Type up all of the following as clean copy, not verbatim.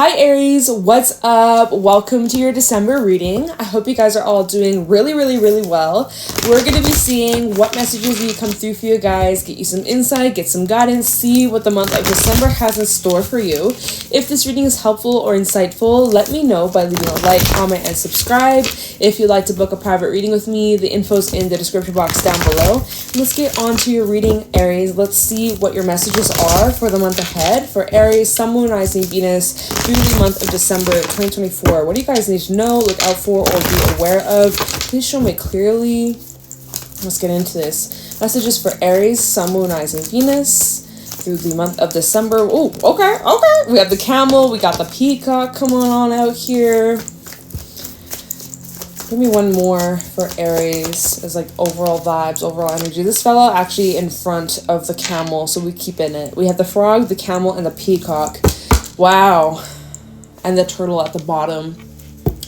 Hi Aries, what's up? Welcome to your December reading. I hope you guys are all doing really well. We're going to be seeing what messages will come through for you guys, get you some insight, get some guidance, see what the month of December has in store for you. If this reading is helpful or insightful, let me know by leaving a like, comment, and subscribe. If you'd like to book a private reading with me, the info's in the description box down below. Let's get on to your reading, Aries. Let's see what your messages are for the month ahead. For Aries, Sun, Moon, Rising, Venus, through the month of December 2024. What do you guys need to know, look out for, or be aware of? Please show me clearly. Let's get into this. Messages for Aries, Sun, Moon, Rising, Venus through the month of December. Oh, okay. We have the camel, we got the peacock coming on out here. Give me one more for Aries as like overall vibes, overall energy. This fella actually in front of the camel, so we keep in it. We have the frog, the camel, and the peacock. Wow. And the turtle at the bottom.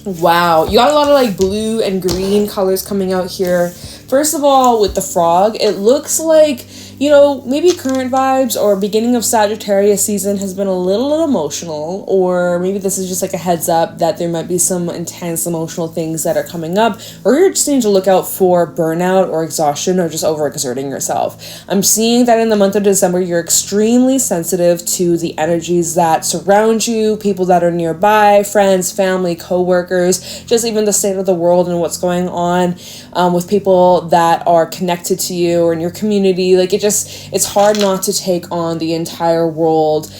Wow. You got a lot of like blue and green colors coming out here. First of all, with the frog, it looks like, you know, maybe current vibes or beginning of Sagittarius season has been a little emotional, or maybe this is just like a heads up that there might be some intense emotional things that are coming up, or you're just needing to look out for burnout or exhaustion or just overexerting yourself. I'm seeing that in the month of December, you're extremely sensitive to the energies that surround you, people that are nearby, friends, family, co-workers, just even the state of the world and what's going on with people that are connected to you or in your community. Like it's hard not to take on the entire world.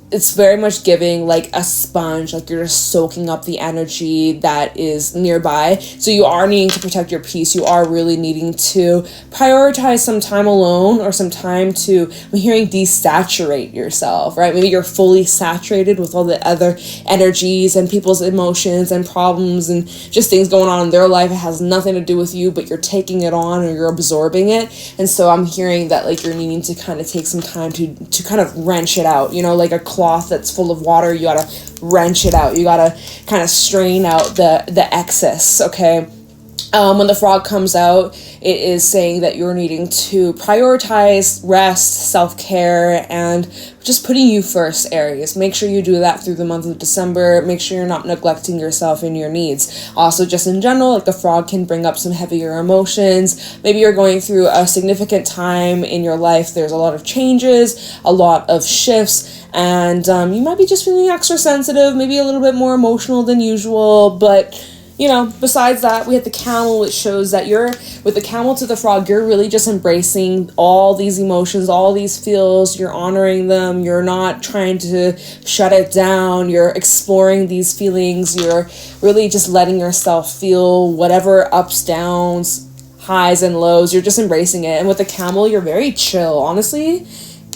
It's very much giving like a sponge, like you're just soaking up the energy that is nearby. So you are needing to protect your peace. You are really needing to prioritize some time alone or some time to, I'm hearing, desaturate yourself, right? Maybe you're fully saturated with all the other energies and people's emotions and problems and just things going on in their life. It has nothing to do with you, but you're taking it on or you're absorbing it. And so I'm hearing that like you're needing to kind of take some time to kind of wrench it out, you know, like a cloth that's full of water. You gotta wrench it out. You gotta kind of strain out the excess. Okay. When the frog comes out, it is saying that you're needing to prioritize rest, self-care, and just putting you first, Aries. Make sure you do that through the month of December. Make sure you're not neglecting yourself and your needs. Also, just in general, like the frog can bring up some heavier emotions. Maybe you're going through a significant time in your life. There's a lot of changes, a lot of shifts, and you might be just feeling extra sensitive, maybe a little bit more emotional than usual, but you know, besides that, we have the camel, which shows that you're, with the camel to the frog, you're really just embracing all these emotions, all these feels. You're honoring them. You're not trying to shut it down. You're exploring these feelings. You're really just letting yourself feel whatever ups, downs, highs, and lows. You're just embracing it. And with the camel, you're very chill. Honestly,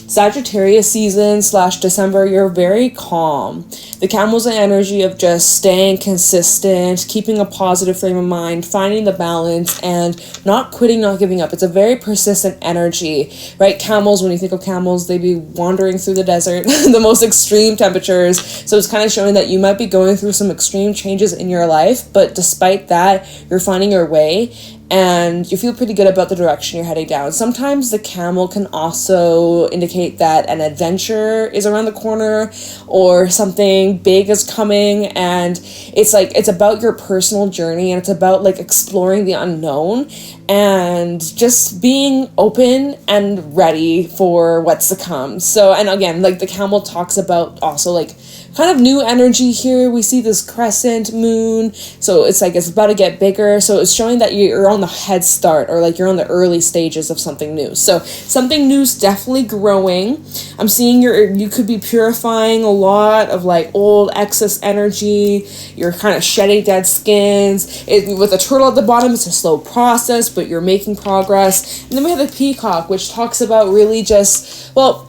Sagittarius season / December, you're very calm. The camel's an energy of just staying consistent, keeping a positive frame of mind, finding the balance, and not quitting, not giving up. It's a very persistent energy, right? Camels, when you think of camels, they be wandering through the desert, the most extreme temperatures. So it's kind of showing that you might be going through some extreme changes in your life, but despite that, you're finding your way. And you feel pretty good about the direction you're heading down. Sometimes the camel can also indicate that an adventure is around the corner or something big is coming, and it's like it's about your personal journey, and it's about like exploring the unknown and just being open and ready for what's to come. So, and again, like the camel talks about also like kind of new energy here. We see this crescent moon, so it's like it's about to get bigger. So it's showing that you're on the head start, or like you're on the early stages of something new. So something new's definitely growing. I'm seeing you could be purifying a lot of like old excess energy. You're kind of shedding dead skins. With a turtle at the bottom, it's a slow process, but you're making progress. And then we have the peacock, which talks about really just, well,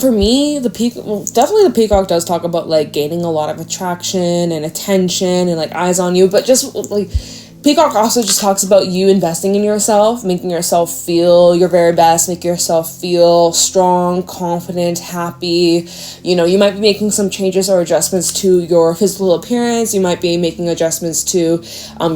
for me, definitely the peacock does talk about like gaining a lot of attraction and attention and like eyes on you, but just like Peacock also just talks about you investing in yourself, making yourself feel your very best, make yourself feel strong, confident, happy. You know, you might be making some changes or adjustments to your physical appearance. You might be making adjustments to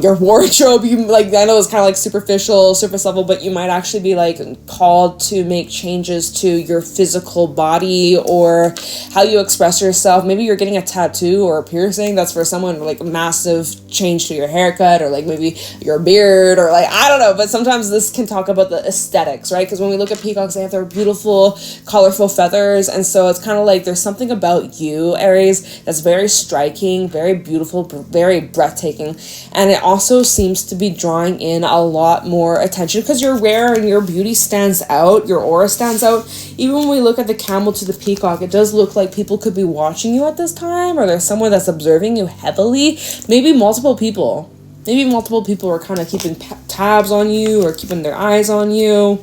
your wardrobe. You like, I know it's kind of like superficial, surface level, but you might actually be like called to make changes to your physical body or how you express yourself. Maybe you're getting a tattoo or a piercing. That's for someone, like a massive change to your haircut, or like maybe your beard, or like, I don't know, but sometimes this can talk about the aesthetics, right? Because when we look at peacocks, they have their beautiful, colorful feathers, and so it's kind of like there's something about you, Aries, that's very striking, very beautiful, very breathtaking, and it also seems to be drawing in a lot more attention because you're rare and your beauty stands out, your aura stands out. Even when we look at the camel to the peacock, it does look like people could be watching you at this time, or there's someone that's observing you heavily, maybe multiple people. Maybe multiple people are kind of keeping tabs on you or keeping their eyes on you.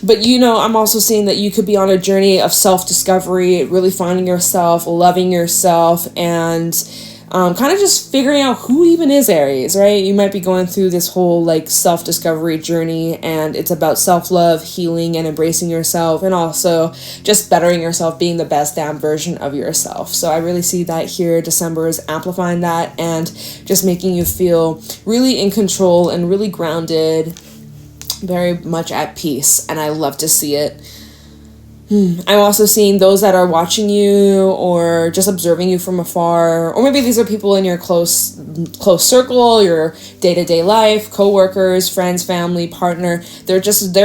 But, you know, I'm also seeing that you could be on a journey of self-discovery, really finding yourself, loving yourself, and kind of just figuring out who even is Aries, right? You might be going through this whole like self-discovery journey, and it's about self-love, healing, and embracing yourself, and also just bettering yourself, being the best damn version of yourself. So I really see that here. December is amplifying that and just making you feel really in control and really grounded, very much at peace, and I love to see it. I'm also seeing those that are watching you or just observing you from afar, or maybe these are people in your close circle, your day-to-day life, co-workers, friends, family, partner. They're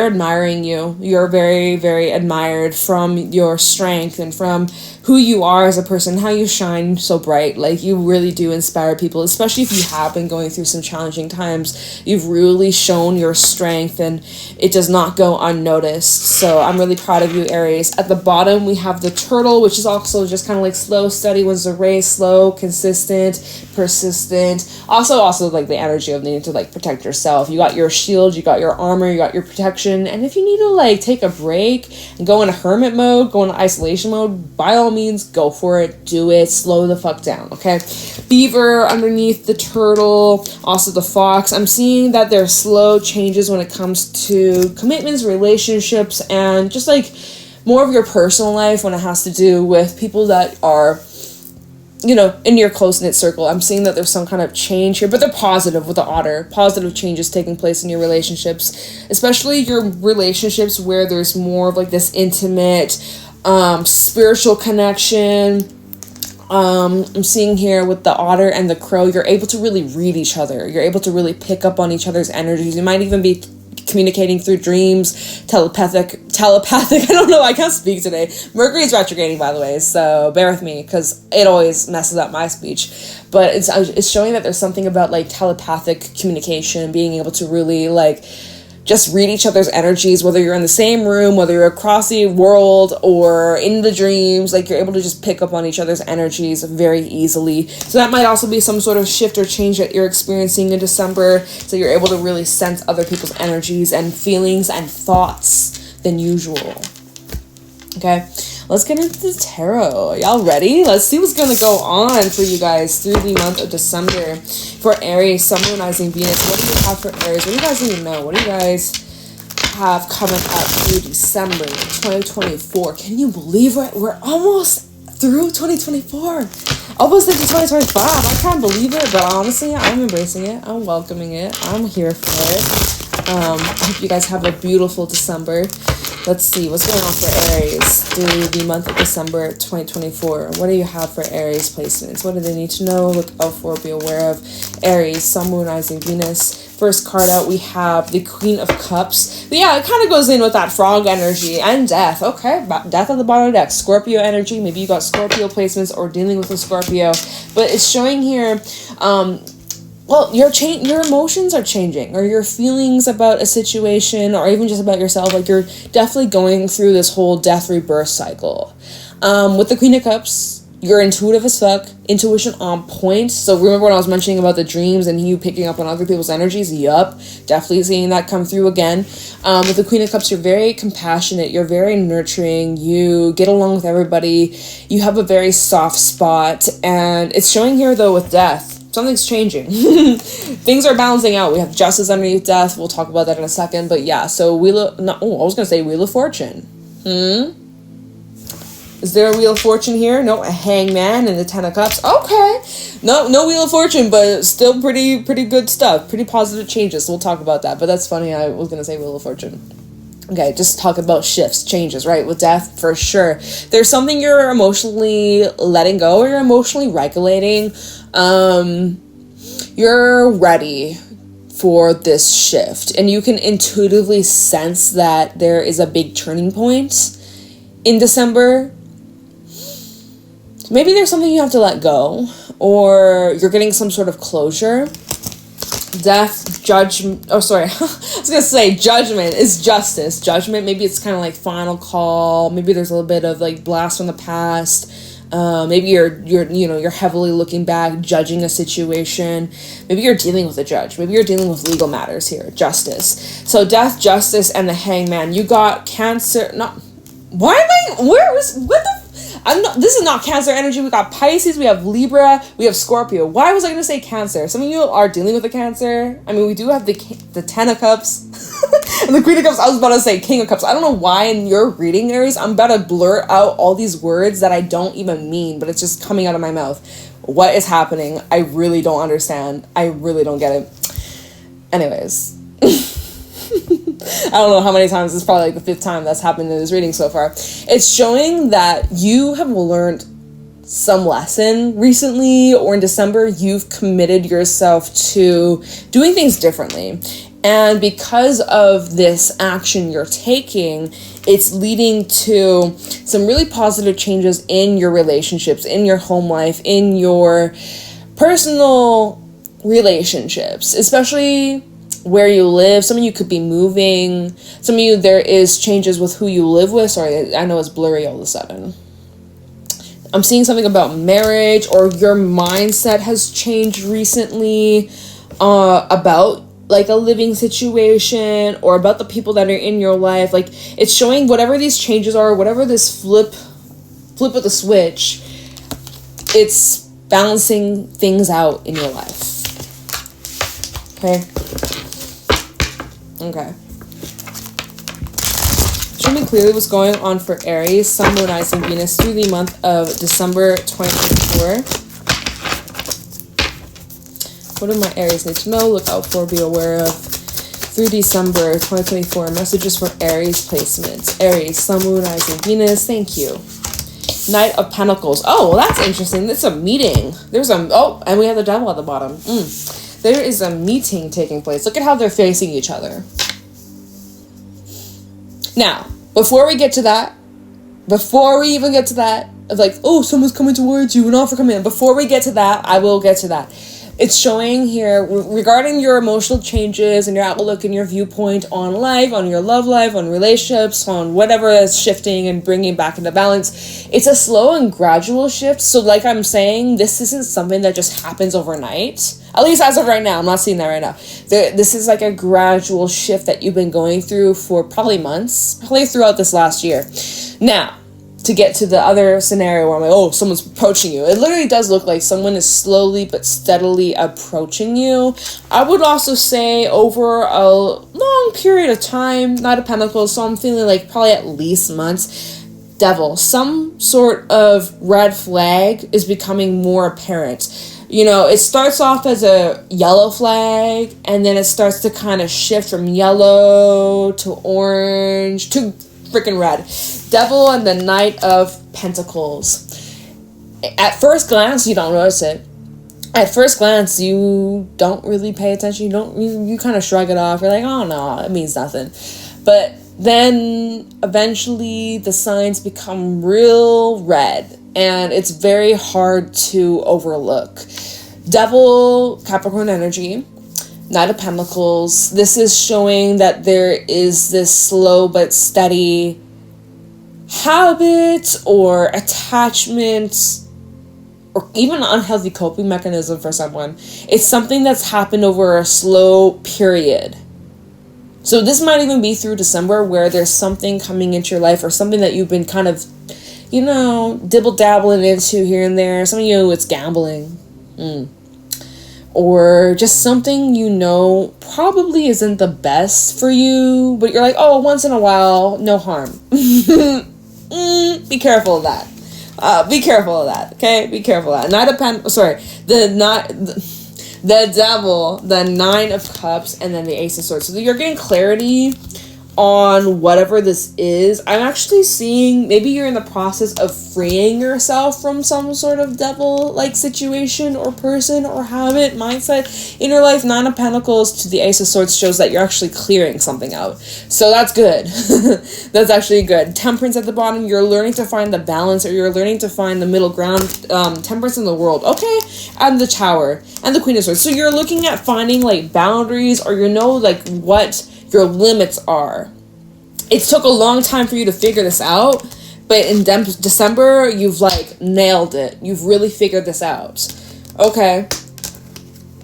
admiring you. You're very, very admired from your strength and from who you are as a person, how you shine so bright. Like, you really do inspire people, especially if you have been going through some challenging times. You've really shown your strength, and it does not go unnoticed. So I'm really proud of you, Aries. At the bottom, we have the turtle, which is also just kind of like slow, steady wins the race, slow, consistent, persistent. Also like the energy of needing to like protect yourself. You got your shield, you got your armor, you got your protection. And if you need to like take a break and go into hermit mode, go into isolation mode, by all means, go for it. Do it. Slow the fuck down, okay? Beaver underneath the turtle, also the fox. I'm seeing that there's slow changes when it comes to commitments, relationships, and just like more of your personal life when it has to do with people that are, you know, in your close-knit circle. I'm seeing that there's some kind of change here, but they're positive with the otter. Positive changes taking place in your relationships, especially your relationships where there's more of like this intimate, spiritual connection. I'm seeing here with the otter and the crow, you're able to really read each other. You're able to really pick up on each other's energies. You might even be communicating through dreams, telepathic. I don't know, I can't speak today. Mercury's retrograding, by the way, so bear with me because it always messes up my speech. But it's showing that there's something about like telepathic communication, being able to really like just read each other's energies, whether you're in the same room, whether you're across the world or in the dreams. Like, you're able to just pick up on each other's energies very easily. So that might also be some sort of shift or change that you're experiencing in December. So you're able to really sense other people's energies and feelings and thoughts than usual. Okay, let's get into the tarot. Y'all ready? Let's see what's going to go on for you guys through the month of December. For Aries, Sun, Moon, Rising, Venus, what do you have for Aries? What do you guys need to know? What do you guys have coming up through December 2024? Can you believe it? We're almost through 2024. Almost into 2025. I can't believe it, but honestly, I'm embracing it. I'm welcoming it. I'm here for it. I hope you guys have a beautiful December. Let's see what's going on for Aries through the month of December 2024. What do you have for Aries placements? What do they need to know, look out for, be aware of? Aries, Sun, Moon, Rising, Venus. First card out, we have the Queen of Cups. But yeah, it kind of goes in with that frog energy and death. Okay, death at the bottom of the deck. Scorpio energy. Maybe you got Scorpio placements or dealing with a Scorpio. But it's showing here, well, your emotions are changing, or your feelings about a situation, or even just about yourself. Like, you're definitely going through this whole death rebirth cycle. With the Queen of Cups, you're intuitive as fuck, intuition on point. So remember when I was mentioning about the dreams and you picking up on other people's energies? Yup, definitely seeing that come through again. With the Queen of Cups, you're very compassionate, you're very nurturing, you get along with everybody, you have a very soft spot, and it's showing here though with death. something's changing. Things are balancing out. We have justice underneath death. We'll talk about that in a second. But yeah, so Wheel of Fortune. Is there a Wheel of Fortune here? No, a Hangman and the Ten of Cups. Okay. No Wheel of Fortune, but still pretty good stuff. Pretty positive changes. So we'll talk about that. But that's funny. I was going to say Wheel of Fortune. Okay, just talk about shifts, changes, right? With death, for sure. There's something you're emotionally letting go or you're emotionally regulating. You're ready for this shift. And you can intuitively sense that there is a big turning point in December. Maybe there's something you have to let go, or you're getting some sort of closure. Death, judgment, I was gonna say judgment is justice. Judgment, maybe it's kind of like final call. Maybe there's a little bit of like blast from the past. Maybe you're heavily looking back, judging a situation. Maybe you're dealing with a judge. Maybe you're dealing with legal matters here. Justice. So death, justice, and the Hangman. You got Cancer. This is not Cancer energy. We got Pisces, we have Libra, we have Scorpio. Why was I going to say Cancer? Some of you are dealing with a Cancer. I mean, we do have the Ten of Cups and the Queen of Cups. I was about to say King of Cups. I don't know why in your reading, Aries, I'm about to blurt out all these words that I don't even mean, but it's just coming out of my mouth. What is happening? I really don't understand. I really don't get it. Anyways. I don't know how many times. It's probably like the 5th time that's happened in this reading so far. It's showing that you have learned some lesson recently, or in December, you've committed yourself to doing things differently. And because of this action you're taking, it's leading to some really positive changes in your relationships, in your home life, in your personal relationships, especially where you live. Some of you could be moving. Some of you, there is changes with who you live with. Sorry, I know it's blurry all of a sudden. I'm seeing something about marriage, or your mindset has changed recently about like a living situation, or about the people that are in your life. Like, it's showing whatever these changes are, whatever this flip of the switch, it's balancing things out in your life. Okay. Show me clearly what's going on for Aries, Sun, Moon, Rising, Venus through the month of December 2024. What do my Aries need to know, look out for, be aware of through December 2024? Messages for Aries placements. Aries, Sun, Moon, Rising, Venus. Thank you. Knight of Pentacles. Oh, well, that's interesting. It's a meeting. And we have the Devil at the bottom. There is a meeting taking place. Look at how they're facing each other. Now, before we even get to that, of like, oh, someone's coming towards you, an offer coming in. Before we get to that, I will get to that. It's showing here regarding your emotional changes and your outlook and your viewpoint on life, on your love life, on relationships, on whatever is shifting and bringing back into balance. It's a slow and gradual shift. So like I'm saying, this isn't something that just happens overnight. At least as of right now, I'm not seeing that right now. This is like a gradual shift that you've been going through for probably months, probably throughout this last year. Now, to get to the other scenario where I'm like, oh, someone's approaching you. It literally does look like someone is slowly but steadily approaching you. I would also say over a long period of time, Knight of Pentacles, so I'm feeling like probably at least months. Devil, some sort of red flag is becoming more apparent. You know, it starts off as a yellow flag, and then it starts to kind of shift from yellow to orange to freaking red. Devil and the Knight of Pentacles. At first glance, you don't notice it. At first glance, you don't really pay attention. You kind of shrug it off. You're like, oh no, it means nothing. But then eventually the signs become real red, and it's very hard to overlook. Devil, Capricorn energy. Knight of Pentacles. This is showing that there is this slow but steady habit or attachment, or even an unhealthy coping mechanism for someone. It's something that's happened over a slow period. So this might even be through December, where there's something coming into your life, or something that you've been kind of, you know, dibble-dabbling into here and there. Some of you, it's gambling. or just something you know probably isn't the best for you, but you're like, oh, once in a while, no harm. Be careful of that. Be careful of that, okay? Be careful of that. The devil, the 9 of cups, and then the ace of swords. So you're getting clarity on whatever this is. I'm actually seeing maybe you're in the process of freeing yourself from some sort of devil-like situation or person or habit, mindset in your life. 9 of Pentacles to the Ace of Swords shows that you're actually clearing something out. So that's good. That's actually good. Temperance at the bottom, you're learning to find the balance, or you're learning to find the middle ground. Temperance in the world. Okay. And the Tower and the Queen of Swords. So you're looking at finding like boundaries, or you know like what your limits are. It took a long time for you to figure this out, but in December, you've like nailed it. You've really figured this out. Okay.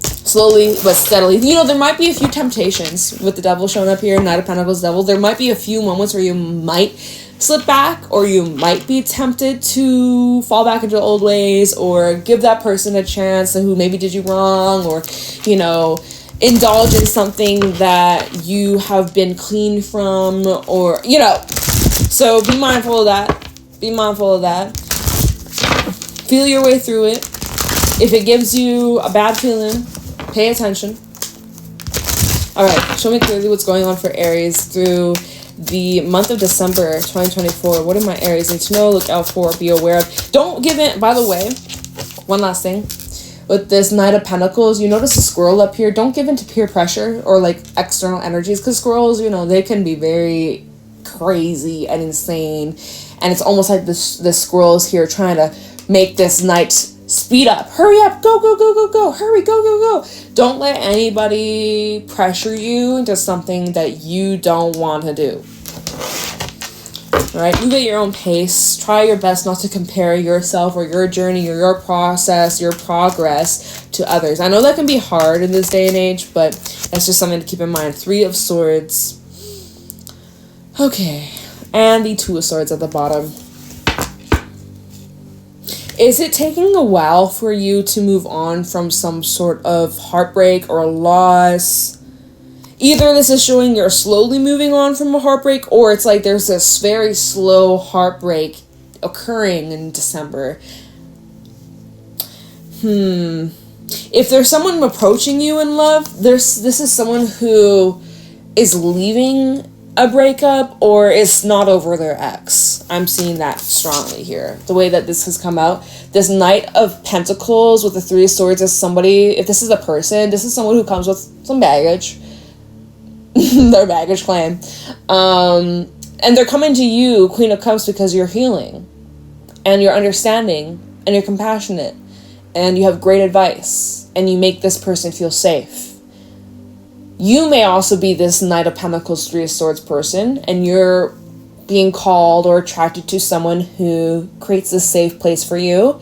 Slowly but steadily. You know, there might be a few temptations with the devil showing up here, Knight of Pentacles devil. There might be a few moments where you might slip back, or you might be tempted to fall back into old ways, or give that person a chance who maybe did you wrong, or, you know, indulge in something that you have been clean from, or, you know. So be mindful of that. Be mindful of that. Feel your way through it. If it gives you a bad feeling, pay attention. All right, show me clearly what's going on for Aries through the month of December 2024. What do my Aries need to know, look out for, be aware of? Don't give in. By the way, one last thing. With this Knight of Pentacles, you notice a squirrel up here. Don't give in to peer pressure or like external energies, because squirrels, you know, they can be very crazy and insane. And it's almost like the squirrels here trying to make this knight speed up. Hurry up. Go, go, go, go, go. Hurry, go, go, go. Don't let anybody pressure you into something that you don't want to do. All right, move at your own pace. Try your best not to compare yourself or your journey or your process, your progress to others. I know that can be hard in this day and age, but that's just something to keep in mind. 3 of Swords. Okay, and the 2 of Swords at the bottom. Is it taking a while for you to move on from some sort of heartbreak or loss? Either this is showing you're slowly moving on from a heartbreak, or it's like there's this very slow heartbreak occurring in December. If there's someone approaching you in love, this is someone who is leaving a breakup or is not over their ex. I'm seeing that strongly here. The way that this has come out. This Knight of Pentacles with the 3 of Swords is somebody, if this is a person, this is someone who comes with some baggage. Their baggage claim. And they're coming to you, Queen of Cups, because you're healing. And you're understanding. And you're compassionate. And you have great advice. And you make this person feel safe. You may also be this Knight of Pentacles, 3 of Swords person, and you're being called or attracted to someone who creates a safe place for you,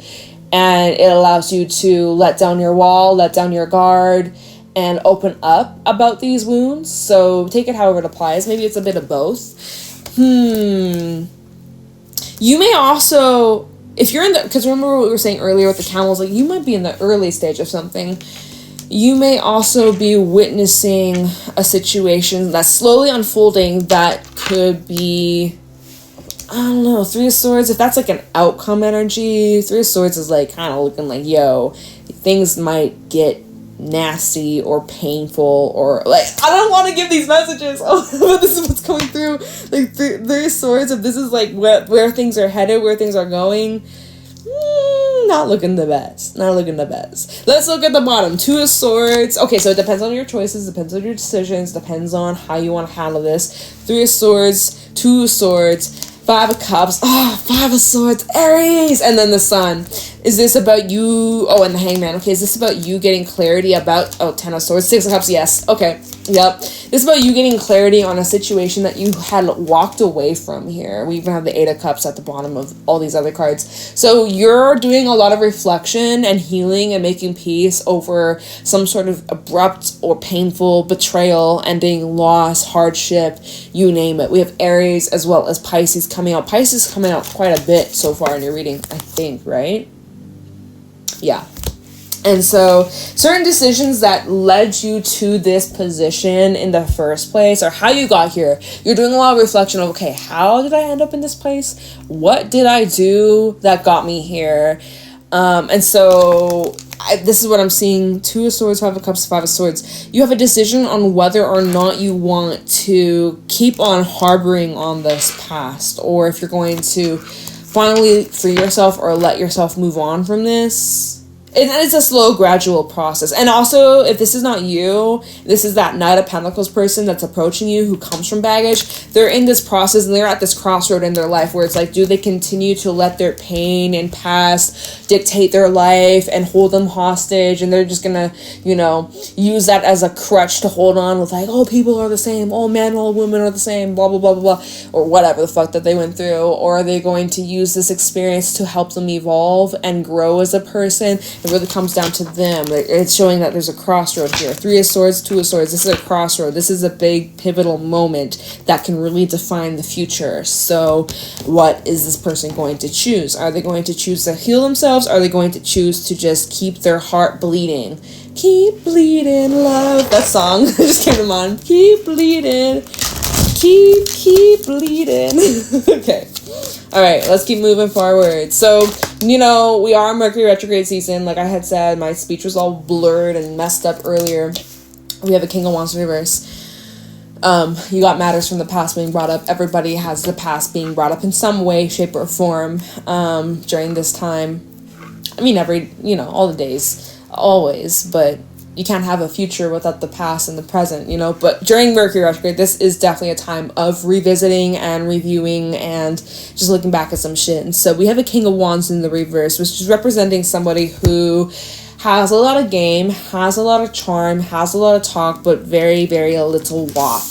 and it allows you to let down your wall, let down your guard, and open up about these wounds. So take it however it applies. Maybe it's a bit of both. You may also, if you're in the, because remember what we were saying earlier with the camels, like you might be in the early stage of something. You may also be witnessing a situation that's slowly unfolding that could be, I don't know, 3 of Swords. If that's like an outcome energy, 3 of Swords is like kind of looking like, yo, things might get nasty or painful, or like, I don't want to give these messages, but this is what's coming through. Like 3 of Swords, if this is like where things are headed, where things are going, not looking the best. Not looking the best. Let's look at the bottom. 2 of Swords. Okay, so it depends on your choices, depends on your decisions, depends on how you want to handle this. 3 of Swords, 2 of Swords, 5 of Cups. 5 of Swords, Aries, and then the Sun. Is this about you? Oh, and the Hangman. Okay, is this about you getting clarity about, 10 of Swords, 6 of Cups, yes. Okay, yep. This is about you getting clarity on a situation that you had walked away from here. We even have the 8 of Cups at the bottom of all these other cards. So you're doing a lot of reflection and healing and making peace over some sort of abrupt or painful betrayal, ending, loss, hardship, you name it. We have Aries as well as Pisces coming out. Pisces coming out quite a bit so far in your reading, I think, right? Yeah. And so certain decisions that led you to this position in the first place, or how you got here, you're doing a lot of reflection of, okay, how did I end up in this place? What did I do that got me here? And so this is what I'm seeing. 2 of Swords, 5 of Cups, 5 of Swords. You have a decision on whether or not you want to keep on harboring on this past, or if you're going to finally free yourself or let yourself move on from this. And it's a slow, gradual process. And also, if this is not you, this is that Knight of Pentacles person that's approaching you who comes from baggage. They're in this process and they're at this crossroad in their life where it's like, do they continue to let their pain and past dictate their life and hold them hostage? And they're just gonna, you know, use that as a crutch to hold on with, like, oh, people are the same. All men, all women are the same, blah, blah, blah, blah, blah. Or whatever the fuck that they went through. Or are they going to use this experience to help them evolve and grow as a person? It really comes down to them. It's showing that there's a crossroad here. 3 of Swords, 2 of Swords. This is a crossroad. This is a big pivotal moment that can really define the future. So what is this person going to choose? Are they going to choose to heal themselves? Are they going to choose to just keep their heart bleeding? Keep bleeding, love. That song just came to mind. Keep bleeding. Keep bleeding. Okay. All right, let's keep moving forward. So, you know, we are in Mercury retrograde season. Like I had said, my speech was all blurred and messed up earlier. We have a King of Wands in reverse. You got matters from the past being brought up. Everybody has the past being brought up in some way, shape, or form during this time. I mean, all the days, always, but you can't have a future without the past and the present, you know. But during Mercury retrograde, this is definitely a time of revisiting and reviewing and just looking back at some shit. And so we have a King of Wands in the reverse, which is representing somebody who has a lot of game, has a lot of charm, has a lot of talk, but very, very little walk.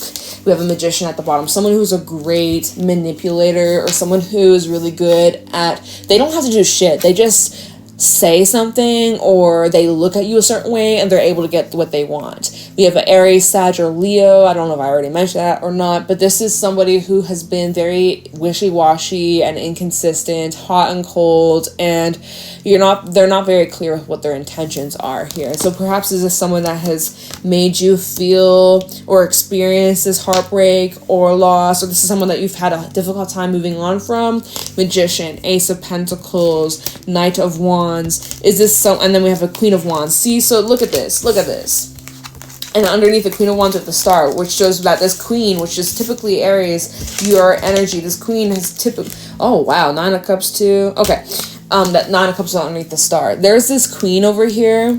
We have a Magician at the bottom, someone who's a great manipulator, or someone who is really good at, they don't have to do shit, they just say something, or they look at you a certain way and they're able to get what they want. We have an Aries, Sag, or Leo. I don't know if I already mentioned that or not, but this is somebody who has been very wishy-washy and inconsistent, hot and cold, and they're not very clear with what their intentions are here. So perhaps this is someone that has made you feel or experience this heartbreak or loss, or this is someone that you've had a difficult time moving on from. Magician, Ace of Pentacles, Knight of Wands. Is this so? And then we have a Queen of Wands. See, so look at this. And underneath the Queen of Wands with the star, which shows that this queen, which is typically Aries, your energy, this queen has typically, oh wow, 9 of Cups too. Okay, that 9 of Cups is underneath the star. There's this queen over here.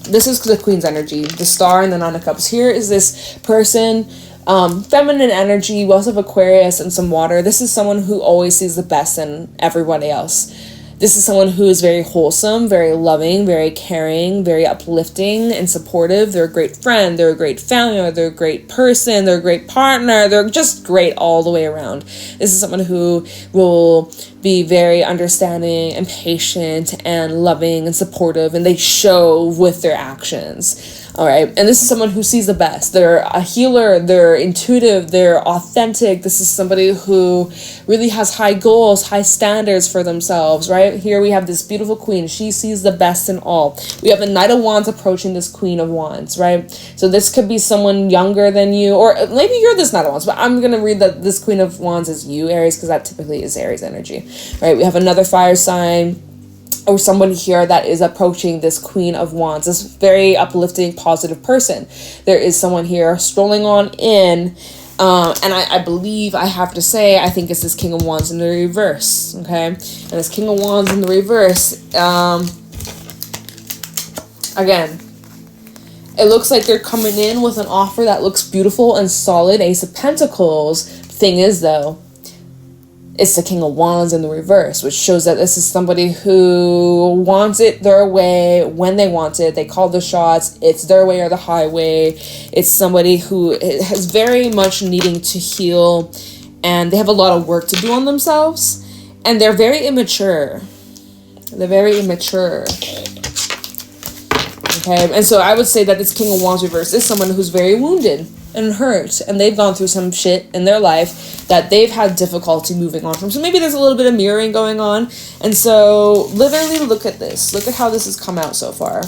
This is the queen's energy, the star and the 9 of Cups. Here is this person, feminine energy, wealth of Aquarius and some water. This is someone who always sees the best in everybody else. This is someone who is very wholesome, very loving, very caring, very uplifting and supportive. They're a great friend. They're a great family. They're a great person. They're a great partner. They're just great all the way around. This is someone who will be very understanding and patient and loving and supportive, and they show with their actions. All right. And this is someone who sees the best. They're a healer. They're intuitive. They're authentic. This is somebody who really has high goals, high standards for themselves, right? Here we have this beautiful queen. She sees the best in all. We have a Knight of Wands approaching this Queen of Wands, right? So this could be someone younger than you, or maybe you're this Knight of Wands, but I'm going to read that this Queen of Wands is you, Aries, because that typically is Aries energy, right? We have another fire sign, or someone here that is approaching this Queen of Wands, this very uplifting, positive person. There is someone here strolling on in, and I believe, I have to say, I think it's this King of Wands in the reverse, okay? And this King of Wands in the reverse, again, it looks like they're coming in with an offer that looks beautiful and solid. Ace of Pentacles. Thing is, though, it's the King of Wands in the reverse, which shows that this is somebody who wants it their way when they want it. They call the shots. It's their way or the highway. It's somebody who has very much needing to heal, and they have a lot of work to do on themselves, and they're very immature. They're very immature. Okay, and so I would say that this King of Wands reverse is someone who's very wounded and hurt, and they've gone through some shit in their life that they've had difficulty moving on from. So maybe there's a little bit of mirroring going on. And so literally look at this. Look at how this has come out so far.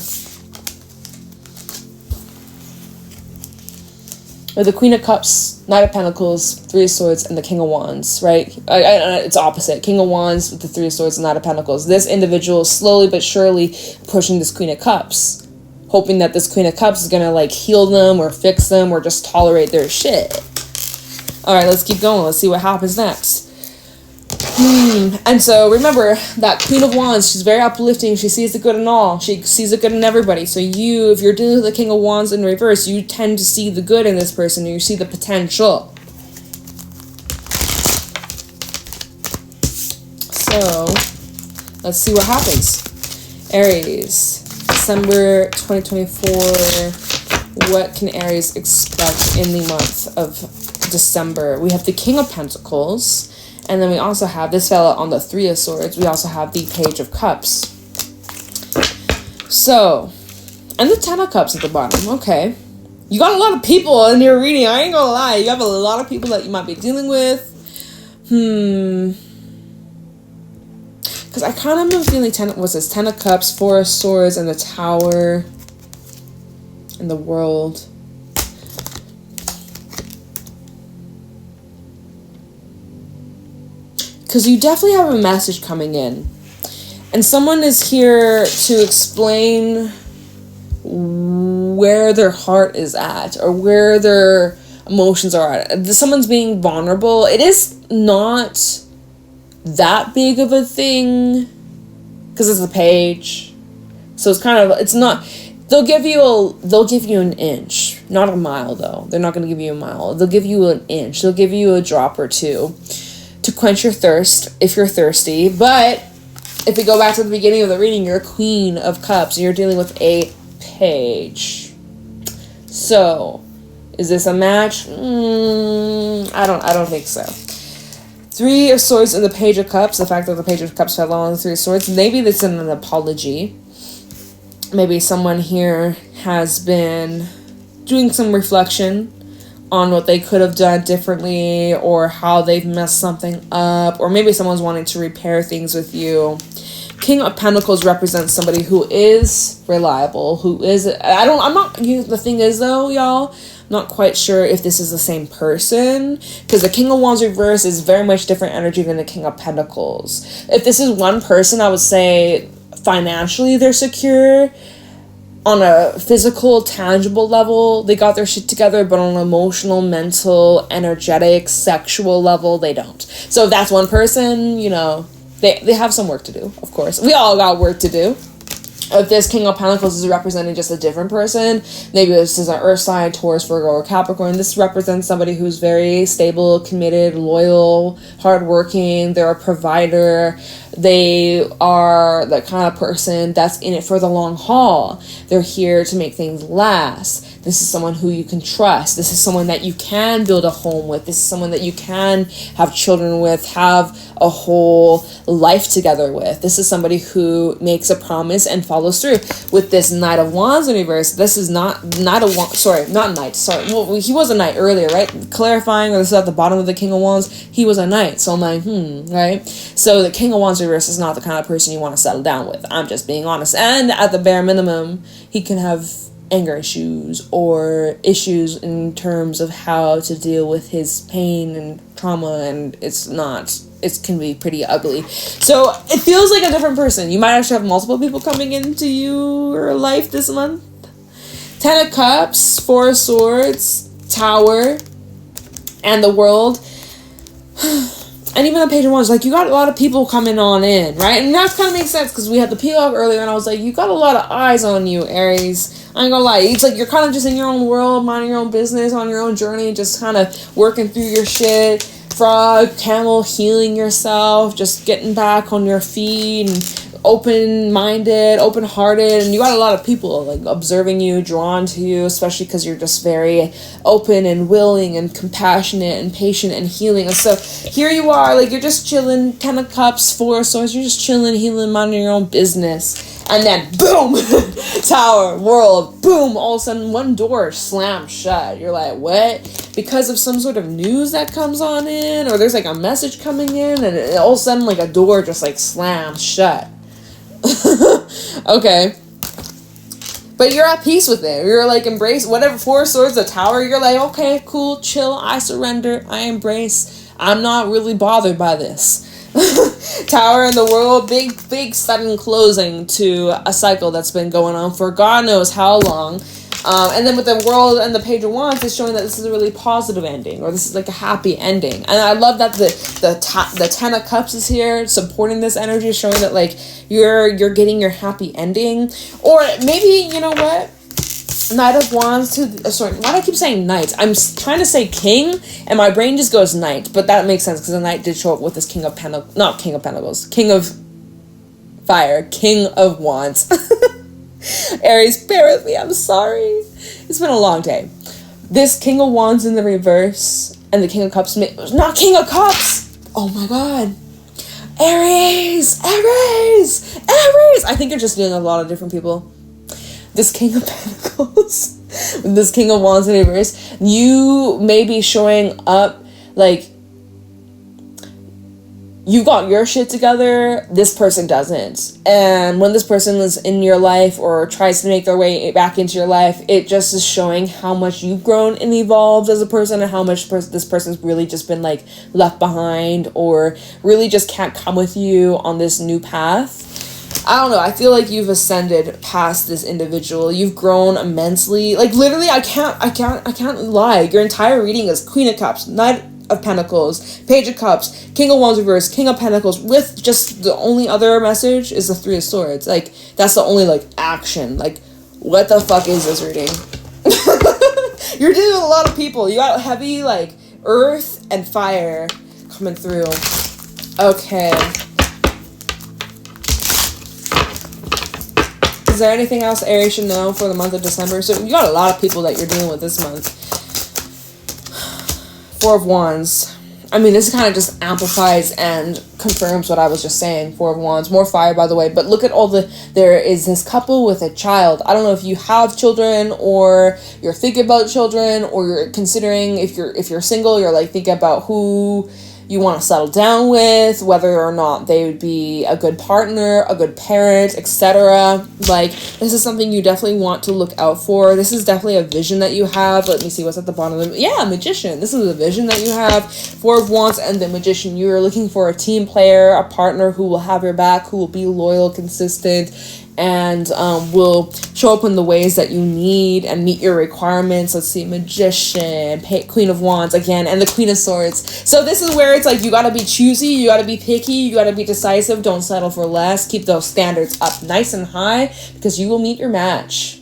With the Queen of Cups, Knight of Pentacles, Three of Swords, and the King of Wands, right? It's opposite. King of Wands with the Three of Swords and Knight of Pentacles. This individual is slowly but surely pushing this Queen of Cups, hoping that this Queen of Cups is going to, like, heal them or fix them or just tolerate their shit. All right, let's keep going. Let's see what happens next. And so remember that Queen of Wands, she's very uplifting. She sees the good in all. She sees the good in everybody. So you, if you're dealing with the King of Wands in reverse, you tend to see the good in this person. You see the potential. So let's see what happens. Aries, December 2024. What can Aries expect in the month of December? We have the King of Pentacles. And then we also have this fella on the Three of Swords. We also have the Page of Cups. So, and the Ten of Cups at the bottom. Okay. You got a lot of people in your reading. I ain't gonna lie. You have a lot of people that you might be dealing with. Because I kind of am feeling Ten of Cups, Four of Swords, and the Tower. And the World. Because you definitely have a message coming in. And someone is here to explain where their heart is at or where their emotions are at. Someone's being vulnerable. It is not that big of a thing because it's a page. So it's kind of, it's not, they'll give you an inch, not a mile though. They're not going to give you a mile. They'll give you an inch. They'll give you a drop or two to quench your thirst if you're thirsty. But if we go back to the beginning of the reading, you're a Queen of Cups and you're dealing with a page. So is this a match? I don't think so. Three of Swords and the Page of Cups. The fact that the Page of Cups fell on the Three of Swords, maybe this is an apology. Maybe someone here has been doing some reflection on what they could have done differently or how they've messed something up, or maybe someone's wanting to repair things with you. King of Pentacles represents somebody who is reliable, the thing is though, y'all, I'm not quite sure if this is the same person, because the King of Wands reverse is very much different energy than the King of Pentacles. If this is one person, I would say financially they're secure. On a physical, tangible level, they got their shit together, but on an emotional, mental, energetic, sexual level, they don't. So if that's one person, you know, they have some work to do, of course. We all got work to do. If this King of Pentacles is representing just a different person, maybe this is an Earth sign, Taurus, Virgo, or Capricorn. This represents somebody who's very stable, committed, loyal, hardworking. They're a provider. They are the kind of person that's in it for the long haul. They're here to make things last. This is someone who you can trust. This is someone that you can build a home with. This is someone that you can have children with, have a whole life together with. This is somebody who makes a promise and follows through. With this Knight of Wands in reverse, this is not Knight of Wands, sorry, not Knight, sorry. Well, he was a Knight earlier, right? Clarifying, this is at the bottom of the King of Wands, he was a Knight. So I'm like, right? So the King of Wands reverse is not the kind of person you want to settle down with. I'm just being honest. And at the bare minimum, he can have anger issues or issues in terms of how to deal with his pain and trauma, and it can be pretty ugly. So it feels like a different person. You might actually have multiple people coming into your life this month. Ten of Cups, Four of Swords, Tower, and the World. And even the Page of Wands, like, you got a lot of people coming on in, right? And that kind of makes sense, because we had the peacock earlier, and I was like, you got a lot of eyes on you, Aries. I ain't gonna lie. It's like you're kind of just in your own world, minding your own business, on your own journey, just kind of working through your shit. Frog, camel, healing yourself, just getting back on your feet and open-minded, open-hearted, and you got a lot of people like observing you, drawn to you, especially because you're just very open and willing and compassionate and patient and healing. And so here you are, like you're just chilling, 10 of cups, 4 of swords, you're just chilling, healing, minding your own business. And then boom, tower, world, boom, all of a sudden one door slams shut. You're like, what? Because of some sort of news that comes on in, or there's like a message coming in, and all of a sudden like a door just like slams shut. Okay. But you're at peace with it. You're like, embrace whatever, 4 of swords, the tower, you're like, okay, cool, chill, I surrender, I embrace, I'm not really bothered by this. Tower in the world, big sudden closing to a cycle that's been going on for God knows how long. And then with the world and the Page of Wands, it's showing that this is a really positive ending, or this is like a happy ending. And I love that the 10 of Cups is here supporting this energy, showing that like you're getting your happy ending. Or maybe, you know what? Knight of Wands sorry, why do I keep saying Knight? I'm trying to say King, and my brain just goes Knight, but that makes sense because the Knight did show up with this King of Pentacles, not King of Pentacles, King of Fire, King of Wands. Aries, bear with me, I'm sorry. It's been a long day. This King of Wands in the reverse, and the King of Cups, not King of Cups! Oh my god. Aries! I think you're just dealing with a lot of different people. This King of Pentacles, this King of Wands in reverse, you may be showing up like you got your shit together, this person doesn't. And when this person is in your life or tries to make their way back into your life, it just is showing how much you've grown and evolved as a person, and how much this person's really just been like left behind, or really just can't come with you on this new path. I don't know, I feel like you've ascended past this individual. You've grown immensely. Like literally, I can't lie. Your entire reading is Queen of Cups, Knight of Pentacles, Page of Cups, King of Wands reverse, King of Pentacles, with just the only other message is the 3 of Swords. Like, that's the only like action. Like, what the fuck is this reading? You're dealing with a lot of people. You got heavy like earth and fire coming through. Okay. Is there anything else Aries should know for the month of December? So you got a lot of people that you're dealing with this month. 4 of Wands. I mean, this kind of just amplifies and confirms what I was just saying. 4 of Wands. More fire, by the way. But look at all there is this couple with a child. I don't know if you have children, or you're thinking about children, or you're considering, if you're single, you're like thinking about who you want to settle down with, whether or not they would be a good partner, a good parent, etc. Like, this is something you definitely want to look out for. This is definitely a vision that you have. Let me see what's at the bottom of the... Yeah, Magician. This is a vision that you have. 4 of Wands and the Magician. You're looking for a team player, a partner who will have your back, who will be loyal, consistent, and will show up in the ways that you need and meet your requirements. Let's see, Magician, Queen of Wands again, and the Queen of Swords. So this is where it's like you gotta be choosy, you gotta be picky, you gotta be decisive. Don't settle for less. Keep those standards up nice and high, because you will meet your match.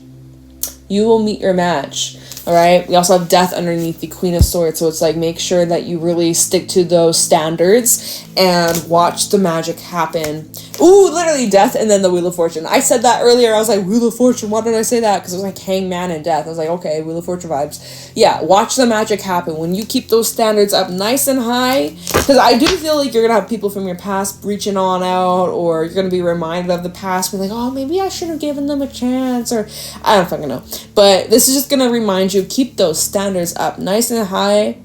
You will meet your match. All right. We also have Death underneath the Queen of Swords. So it's like, make sure that you really stick to those standards and watch the magic happen. Ooh, literally Death and then the Wheel of Fortune. I said that earlier. I was like, Wheel of Fortune. Why did I say that? Because it was like Hangman and Death. I was like, okay, Wheel of Fortune vibes. Yeah, watch the magic happen. When you keep those standards up nice and high, because I do feel like you're going to have people from your past reaching on out, or you're going to be reminded of the past. Be like, oh, maybe I should have given them a chance, or I don't fucking know. But this is just going to remind you, keep those standards up nice and high.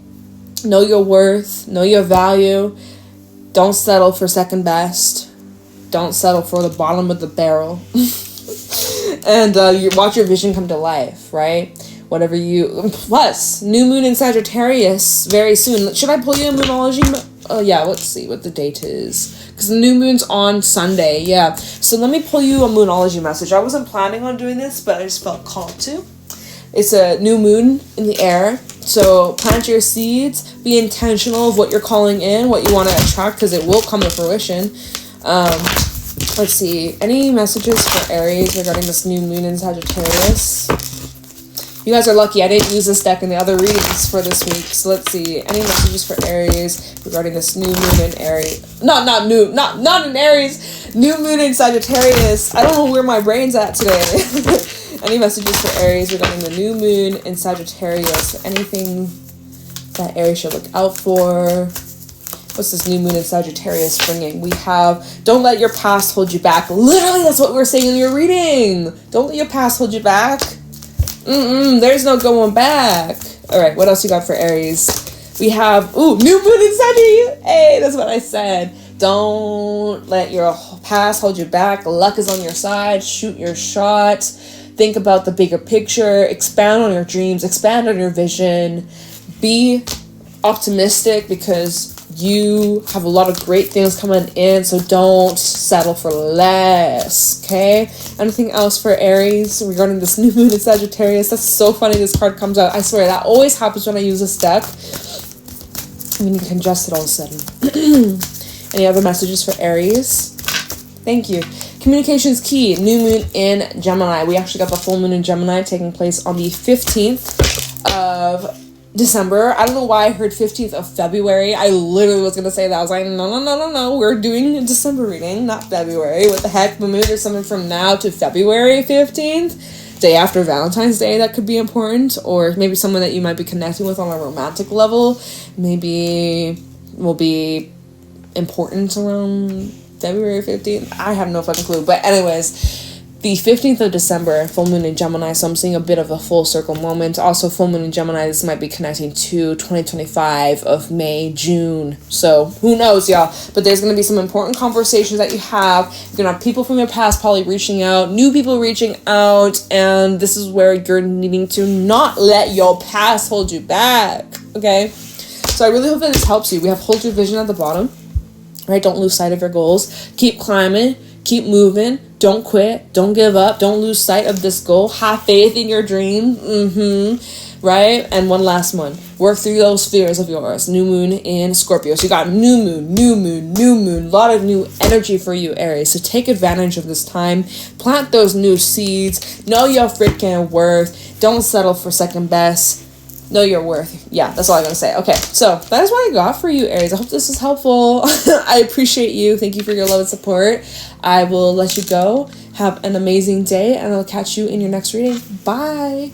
Know your worth. Know your value. Don't settle for second best. Don't settle for the bottom of the barrel. And you watch your vision come to life, right? Whatever you... Plus, new moon in Sagittarius very soon. Should I pull you a moonology? Oh, yeah, let's see what the date is. Because the new moon's on Sunday, yeah. So let me pull you a moonology message. I wasn't planning on doing this, but I just felt called to. It's a new moon in the air. So plant your seeds. Be intentional of what you're calling in, what you want to attract, because it will come to fruition. Let's see. Any messages for Aries regarding this new moon in Sagittarius? You guys are lucky. I didn't use this deck in the other readings for this week. So let's see. Any messages for Aries regarding this new moon in Aries? Not in Aries. New moon in Sagittarius. I don't know where my brain's at today. Any messages for Aries regarding the new moon in Sagittarius? Anything that Aries should look out for? What's this new moon in Sagittarius bringing? We have, don't let your past hold you back. Literally, that's what we're saying in your reading. Don't let your past hold you back. There's no going back. All right, what else you got for Aries? We have, new moon in Sagittarius. Hey, that's what I said. Don't let your past hold you back. Luck is on your side. Shoot your shot. Think about the bigger picture. Expand on your dreams. Expand on your vision. Be optimistic because you have a lot of great things coming in, so don't settle for less, okay? Anything else for Aries regarding this new moon in Sagittarius? That's so funny this card comes out. I swear, that always happens when I use this deck. I'm getting congested all of a sudden. Any other messages for Aries? Thank you. Communication is key. New moon in Gemini. We actually got the full moon in Gemini taking place on the 15th of December. I don't know why I heard 15th of February. I literally was going to say that. I was like, no. We're doing a December reading, not February. What the heck? We moved something from now to February 15th. Day after Valentine's Day, that could be important. Or maybe someone that you might be connecting with on a romantic level. Maybe will be important around February 15th. I have no fucking clue. But anyways, the 15th of December, full moon in Gemini, so I'm seeing a bit of a full circle moment. Also, full moon in Gemini, this might be connecting to 2025 of May, June. So, who knows, y'all? But there's going to be some important conversations that you have. You're going to have people from your past probably reaching out, new people reaching out, and this is where you're needing to not let your past hold you back, okay? So, I really hope that this helps you. We have hold your vision at the bottom, right? Don't lose sight of your goals. Keep climbing. Keep moving. Don't quit. Don't give up. Don't lose sight of this goal. Have faith in your dream. Right? And one last one. Work through those fears of yours. New moon in Scorpio. So you got new moon. A lot of new energy for you, Aries. So take advantage of this time. Plant those new seeds. Know your freaking worth. Don't settle for second best. Know your worth. Yeah, that's all I'm going to say. Okay, so that is what I got for you, Aries. I hope this is helpful. I appreciate you. Thank you for your love and support. I will let you go. Have an amazing day, and I'll catch you in your next reading. Bye.